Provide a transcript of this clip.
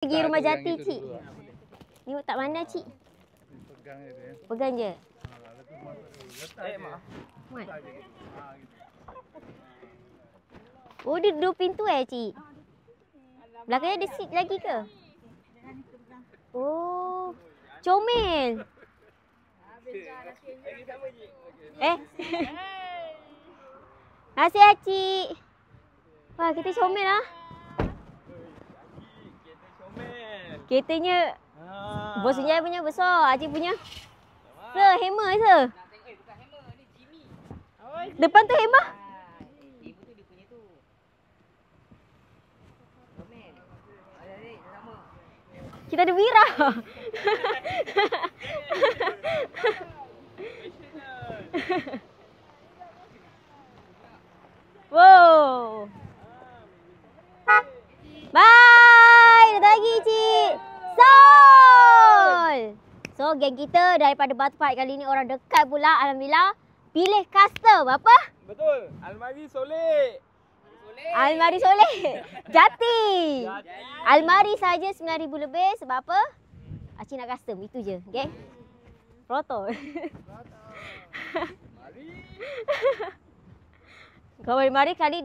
Pergi rumah jati, Cik. Ni tak mana, Cik? Pegang je dia. Pegang je. Mat. Oh, dia dua pintu Cik? Belakangnya ada seat lagi ke? Oh, comel. Nasi Cik. Wah, kita comel lah. Keretanya Bos Sunjaya punya besar, Acik punya hammer se. Depan tu hammer. Kita ada Wira. Wow. Bye. Datang lagi, Cik. Sol. So, geng kita daripada Batu Pahat kali ni orang dekat pula. Alhamdulillah. Pilih custom. Apa? Betul. Almari soleh. Almari soleh. Jati. Almari saja 9,000 lebih. Sebab apa? Acik nak custom. Itu je. Okay? Roto. Kau mari kali